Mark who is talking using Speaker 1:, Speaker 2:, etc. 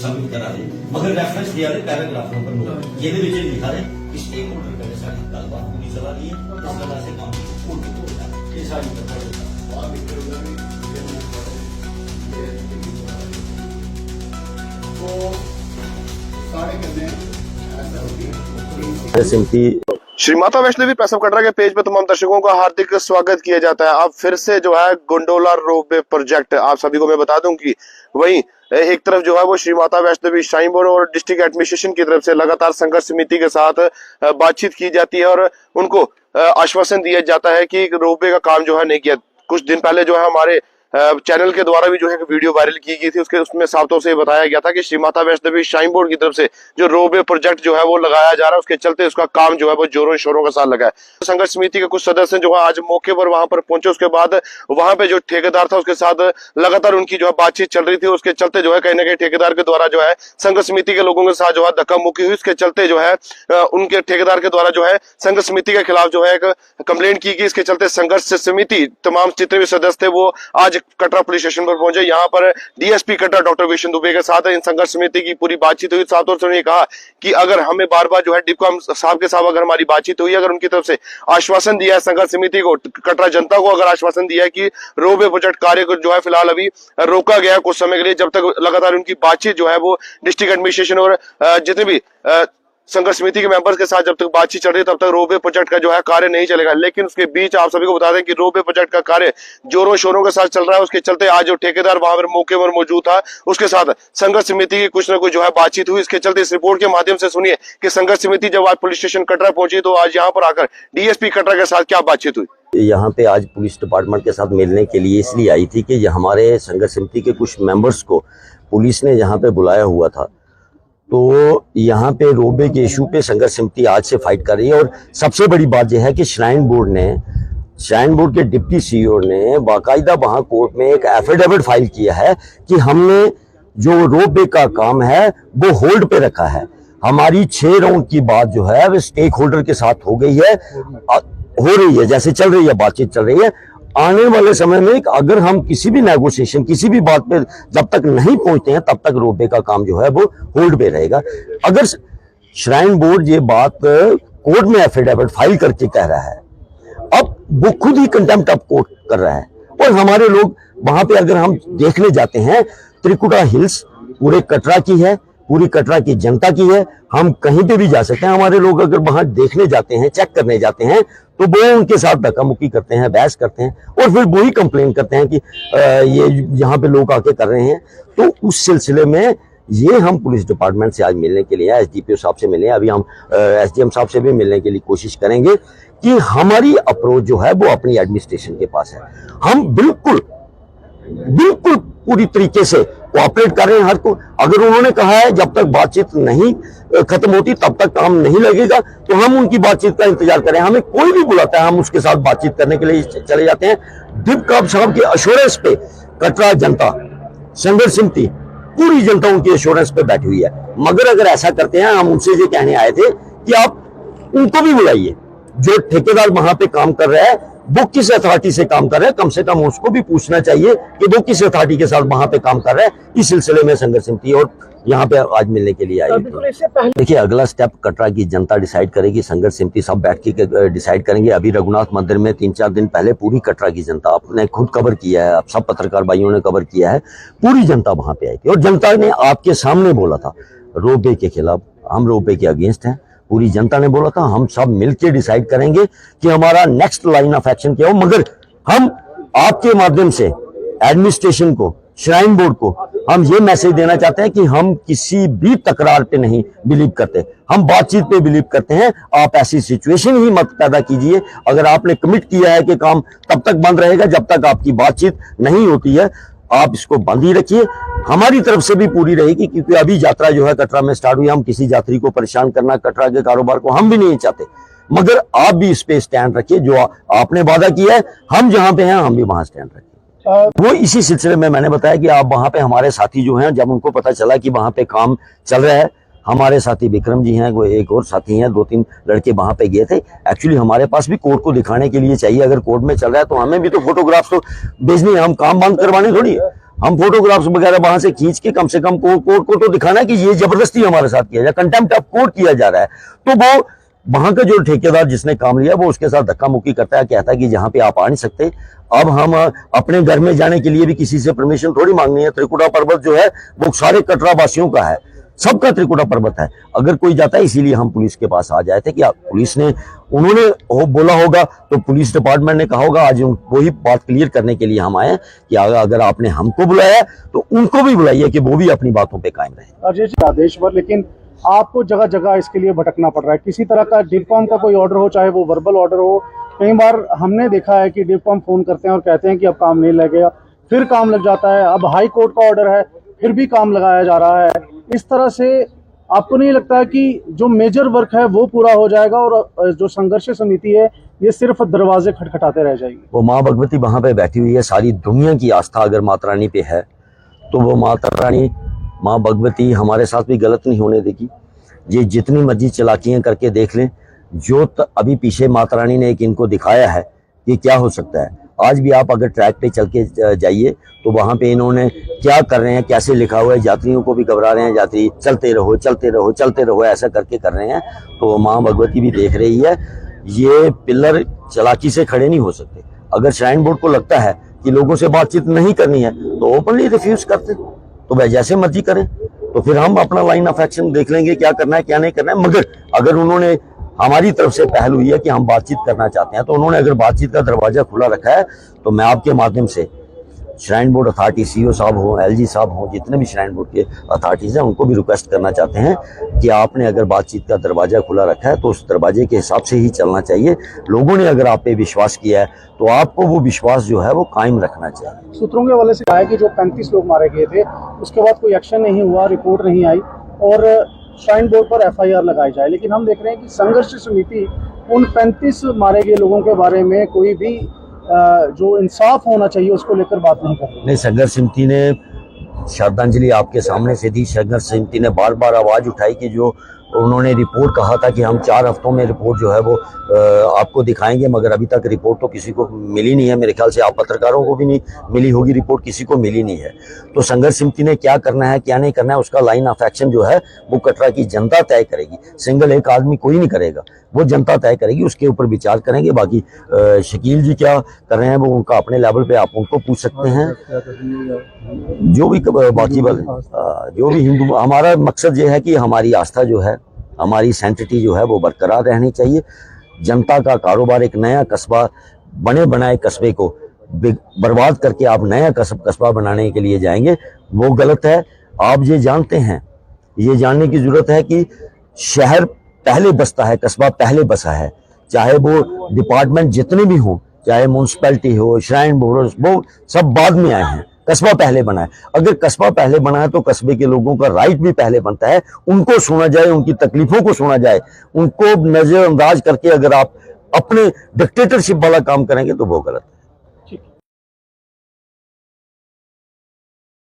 Speaker 1: Submit करा दे मगर reference दिया है पैराग्राफ नंबर 9 ये लिखा है कि स्टेक होल्डर पहले सारी गलबात पूरी चला रही है इस वजह से काम ये सारी
Speaker 2: श्री माता वैष्णो देवी प्रेस कटरा के पेज पे तमाम दर्शकों का हार्दिक स्वागत किया जाता है। अब फिर से जो है गोंडोला रोपवे प्रोजेक्ट आप सभी को मैं बता दूं कि वहीं एक तरफ जो है वो श्री माता वैष्णो देवी श्राइन बोर्ड और डिस्ट्रिक्ट एडमिनिस्ट्रेशन की तरफ से लगातार संघर्ष समिति के साथ बातचीत की जाती है और उनको आश्वासन दिया जाता है कि रोपवे का काम जो है नहीं किया। कुछ दिन पहले जो है हमारे चैनल के द्वारा भी जो है वीडियो वायरल की गई थी, उसमें साफ तौर से बताया गया था कि श्री माता वैष्णो देवी श्राइन बोर्ड की तरफ से जो रोपवे प्रोजेक्ट जो है वो लगाया जा रहा है, उसके चलते उसका काम जो है वो जोरों शोरों के साथ लगा है। संघर्ष समिति के कुछ सदस्य जो है आज मौके पर वहां पर पहुंचे, उसके बाद वहां पे जो ठेकेदार था उसके साथ लगातार उनकी जो है बातचीत चल रही थी। उसके चलते जो है कहीं ना कहीं ठेकेदार के द्वारा जो है संघर्ष समिति के लोगों के साथ जो है धक्का मुक्की हुई। इसके चलते जो है उनके ठेकेदार के द्वारा जो है संघर्ष समिति के खिलाफ जो है एक कंप्लेंट की गई। इसके चलते संघर्ष समिति तमाम जितने भी सदस्य थे वो आज कटरा पुलिस स्टेशन पर पहुंचे। यहाँ पर डीएसपी कटरा डॉक्टर विष्णु दुबे के साथ इन संघर्ष समिति की पूरी बातचीत हुई। साथ और उन्होंने कहा कि अगर हमें बार बार जो है डिप्कॉम साहब के साथ अगर हमारी बातचीत हुई, अगर उनकी तरफ से आश्वासन दिया है संघर्ष समिति को, कटरा जनता को अगर आश्वासन दिया है कि रोपवे प्रोजेक्ट कार्य को जो है फिलहाल अभी रोका गया कुछ समय के लिए, जब तक लगातार उनकी बातचीत जो है वो डिस्ट्रिक्ट एडमिनिस्ट्रेशन और जितने भी संघर्ष समिति के मेंबर्स के साथ जब तक बातचीत चल रही है तब तक रोपवे प्रोजेक्ट का जो है कार्य नहीं चलेगा। लेकिन उसके बीच आप सभी को बता दें कि रोपवे प्रोजेक्ट का कार्य जोरों शोरों के साथ चल रहा है। उसके चलते आज जो ठेकेदार वहां पर मौके पर मौजूद था उसके साथ संघर्ष समिति की कुछ न कुछ जो है बातचीत हुई। इसके चलते इस रिपोर्ट के माध्यम से सुनिए कि संघर्ष समिति जब आज पुलिस स्टेशन कटरा पहुंची तो आज यहाँ पर आकर डीएसपी कटरा के साथ क्या बातचीत हुई।
Speaker 3: यहाँ पे आज पुलिस डिपार्टमेंट के साथ मिलने के लिए इसलिए आई थी कि हमारे संघर्ष समिति के कुछ मेंबर्स को पुलिस ने यहाँ पे बुलाया हुआ था, तो यहाँ पे रोपवे के इशू पे संघर्ष समिति आज से फाइट कर रही है। और सबसे बड़ी बात यह है कि श्राइन बोर्ड के डिप्टी सीईओ ने बाकायदा वहाँ कोर्ट में एक एफिडेविट फाइल किया है कि हमने जो रोपवे का काम है वो होल्ड पे रखा है। हमारी 6 राउंड की बात जो है वो स्टेक होल्डर के साथ हो गई है, हो रही है, जैसे चल रही है, बातचीत चल रही है। आने वाले समय में अगर हम किसी भी नेगोशिएशन किसी भी बात पे जब तक नहीं पहुंचते हैं तब तक रोपवे का काम जो है वो होल्ड पे रहेगा। अगर श्राइन बोर्ड ये बात कोर्ट में एफिडेविट फाइल करके कह रहा है, अब वो खुद ही कंटेम्प्ट ऑफ कोर्ट कर रहा है। और हमारे लोग वहां पे अगर हम देखने जाते हैं, त्रिकुटा हिल्स पूरे कटरा की है, पूरी कटरा की जनता की है, हम कहीं पे भी जा सकते हैं। हमारे लोग अगर वहां देखने जाते हैं, चेक करने जाते हैं, तो वो उनके साथ धक्का मुक्की करते हैं, बहस करते हैं और फिर वही कंप्लेन करते हैं कि ये यहाँ पे लोग आके कर रहे हैं। तो उस सिलसिले में ये हम पुलिस डिपार्टमेंट से आज मिलने के लिए, एसडीपीओ साहब से मिले, अभी हम एसडीएम साहब से भी मिलने के लिए कोशिश करेंगे कि हमारी अप्रोच जो है वो अपनी एडमिनिस्ट्रेशन के पास है। हम बिल्कुल पूरी तरीके से कोऑपरेट कर रहे हैं हर को। अगर उन्होंने कहा है जब तक बातचीत नहीं खत्म होती तब तक काम नहीं लगेगा, तो हम उनकी बातचीत का इंतजार करें। हमें कोई भी बुलाता है हम उसके साथ बातचीत करने के लिए चले जाते हैं। डिप्कॉम साहब के एश्योरेंस पे कटरा जनता, संघर्ष समिति, पूरी जनता उनकी एश्योरेंस पे बैठी हुई है। मगर अगर ऐसा करते हैं, हम उनसे ये कहने आए थे कि आप उनको भी बुलाइए, जो ठेकेदार वहां पे काम कर रहा है वो किस अथॉरिटी से काम कर रहा है, कम से कम उसको भी पूछना चाहिए कि वो किस अथॉरिटी के साथ वहां पे काम कर रहा है। इस सिलसिले में संघर्ष समिति और यहाँ पे आज मिलने के लिए आई। देखिए, अगला स्टेप कटरा की जनता डिसाइड करेगी, संघर्ष समिति सब बैठ के डिसाइड करेंगे। अभी रघुनाथ मंदिर में 3-4 दिन पहले पूरी कटरा की जनता, आपने खुद कवर किया है, आप सब पत्रकार भाइयों ने कवर किया है, पूरी जनता वहां पे आई थी और जनता ने आपके सामने बोला था रोपवे के खिलाफ, हम रोपवे के अगेंस्ट हैं। पूरी जनता ने बोला था हम सब मिलकर डिसाइड करेंगे कि हमारा नेक्स्ट लाइन ऑफ एक्शन क्या हो। मगर हम आपके माध्यम से एडमिनिस्ट्रेशन को, श्राइन बोर्ड को हम ये मैसेज देना चाहते हैं कि हम किसी भी तकरार पे नहीं बिलीव करते, हम बातचीत पे बिलीव करते हैं। आप ऐसी सिचुएशन ही मत पैदा कीजिए। अगर आपने कमिट किया है कि काम तब तक बंद रहेगा जब तक आपकी बातचीत नहीं होती है, आप इसको बंद ही रखिए। हमारी तरफ से भी पूरी रहेगी, क्योंकि अभी यात्रा जो है कटरा में स्टार्ट हुई। हम किसी यात्री को परेशान करना, कटरा के कारोबार को हम भी नहीं चाहते, मगर आप भी इस पे स्टैंड रखिए। जो आपने वादा किया है, हम जहां पे हैं हम भी वहां स्टैंड रखें। वो इसी सिलसिले में मैंने बताया कि आप वहां पे हमारे साथी जो हैं, जब उनको पता चला कि वहां पे काम चल रहा है, हमारे साथी विक्रम जी हैं, वो एक और साथी हैं, 2-3 लड़के वहां पे गए थे। एक्चुअली हमारे पास भी कोर्ट को दिखाने के लिए चाहिए, अगर कोर्ट में चल रहा है तो हमें भी तो फोटोग्राफ्स तो भेजनी है, हम काम बंद करवाने थोड़ी है। हम फोटोग्राफ्स वगैरह वहां से खींच के कम से कम कोर्ट को तो दिखाना कि ये जबरदस्ती हमारे साथ किया जाए, कंटेम्प्ट ऑफ कोर्ट किया जा रहा है। तो वो वहां का जो ठेकेदार जिसने काम लिया वो उसके साथ धक्का मुक्की करता है, कहता है कि जहां पे आप आ नहीं सकते। अब हम अपने घर में जाने के लिए भी किसी से परमिशन थोड़ी मांगनी है। त्रिकुटा पर्वत जो है वो सारे कटरा वासियों का है, सबका त्रिकुटा पर्वत है। अगर कोई जाता है, इसीलिए हम पुलिस के पास आ जाए थे कि पुलिस ने उन्होंने बोला होगा तो पुलिस डिपार्टमेंट ने कहा होगा, आज वही बात क्लियर करने के लिए हम आए कि अगर आपने हमको बुलाया तो उनको भी बुलाइए कि वो भी अपनी बातों पे कायम रहे।
Speaker 4: अजय जी, आदेश पर, लेकिन आपको जगह जगह इसके लिए भटकना पड़ रहा है। किसी तरह का डिपकॉम का कोई ऑर्डर हो, चाहे वो वर्बल ऑर्डर हो, कई बार हमने देखा है कि डिपकॉम फोन करते हैं और कहते हैं कि अब काम नहीं लगेगा, फिर काम लग जाता है। अब हाई कोर्ट का ऑर्डर है, फिर भी काम लगाया जा रहा है। इस तरह से आपको नहीं लगता है कि जो मेजर वर्क है वो पूरा हो जाएगा और जो संघर्ष समिति है ये सिर्फ दरवाजे खटखटाते रह जाएगी?
Speaker 3: वो माँ भगवती वहां पे बैठी हुई है, सारी दुनिया की आस्था अगर माता रानी पे है तो वो माता रानी माँ भगवती हमारे साथ भी गलत नहीं होने देगी। ये जितनी मर्जी चलाकियां करके देख लें, जो अभी पीछे माता रानी ने एक इनको दिखाया है कि क्या हो सकता है। आज भी आप अगर ट्रैक पे चल के जाइए तो वहां पे इन्होंने क्या कर रहे हैं, कैसे लिखा हुआ है, यात्रियों को भी घबरा रहे हैं, यात्री चलते रहो चलते रहो चलते रहो ऐसा करके कर रहे हैं। तो माँ भगवती भी देख रही है। ये पिलर चलाकी से खड़े नहीं हो सकते। अगर श्राइन बोर्ड को लगता है कि लोगों से बातचीत नहीं करनी है तो ओपनली रिफ्यूज करते, तो वह जैसे मर्जी करें। तो फिर हम अपना लाइन ऑफ एक्शन देख लेंगे, क्या करना है क्या नहीं करना है। मगर अगर उन्होंने हमारी तरफ से पहल हुई है कि हम बातचीत करना चाहते हैं, तो उन्होंने अगर बातचीत का दरवाजा खुला रखा है तो मैं आपके माध्यम से श्राइन बोर्ड अथॉरिटी, सीईओ साहब हो, एलजी साहब हो, जितने भी श्राइन बोर्ड के अथॉरिटीज हैं उनको भी रिक्वेस्ट करना चाहते हैं कि आपने अगर बातचीत का दरवाजा खुला रखा है तो उस दरवाजे के हिसाब से ही चलना चाहिए। लोगों ने अगर आप पे विश्वास किया है तो आपको वो विश्वास जो है वो कायम रखना चाहिए।
Speaker 4: सूत्रों के हवाले से कहा है कि जो 35 लोग मारे गए थे उसके बाद कोई एक्शन नहीं हुआ, रिपोर्ट नहीं आई और श्राइन बोर्ड पर एफआईआर लगाई जाए। लेकिन हम देख रहे हैं कि संघर्ष समिति उन 35 मारे गए लोगों के बारे में कोई भी जो इंसाफ होना चाहिए उसको लेकर बात नहीं कर रही।
Speaker 3: नहीं, संघर्ष समिति ने श्रद्धांजलि आपके सामने से दी। संघर्ष समिति ने बार बार आवाज उठाई कि जो उन्होंने रिपोर्ट कहा था कि हम 4 हफ्तों में रिपोर्ट जो है वो आपको दिखाएंगे, मगर अभी तक रिपोर्ट तो किसी को मिली नहीं है। मेरे ख्याल से आप पत्रकारों को भी नहीं मिली होगी रिपोर्ट, किसी को मिली नहीं है। तो संघर्ष समिति ने क्या करना है क्या नहीं करना है उसका लाइन ऑफ एक्शन जो है वो कटरा की जनता तय करेगी। सिंगल एक आदमी कोई नहीं करेगा, वो जनता तय करेगी, उसके ऊपर विचार करेंगे। बाकी शकील जी क्या कर रहे हैं वो उनका अपने लेवल पे आप उनको पूछ सकते हैं। जो भी बाकी वाले जो भी हिंदू, हमारा मकसद ये है कि हमारी आस्था जो है, हमारी सैंक्टिटी जो है वो बरकरार रहनी चाहिए। जनता का कारोबार, एक नया कस्बा, बने बनाए कस्बे को बर्बाद करके आप नया कस्बा बनाने के लिए जाएंगे, वो गलत है। आप ये जानते हैं, ये जानने की जरूरत है कि शहर पहले बसता है, कस्बा पहले बसा है। चाहे वो डिपार्टमेंट जितने भी हों, चाहे म्यूनसिपैलिटी हो, श्राइन बोर्ड हो, वो सब बाद में आए हैं, कस्बा पहले बना है। अगर कस्बा पहले बना है तो कस्बे के लोगों का राइट भी पहले बनता है, उनको सुना जाए, उनकी तकलीफों को सुना जाए। उनको नजरअंदाज करके अगर आप अपने डिक्टेटरशिप वाला काम करेंगे तो वो गलत है।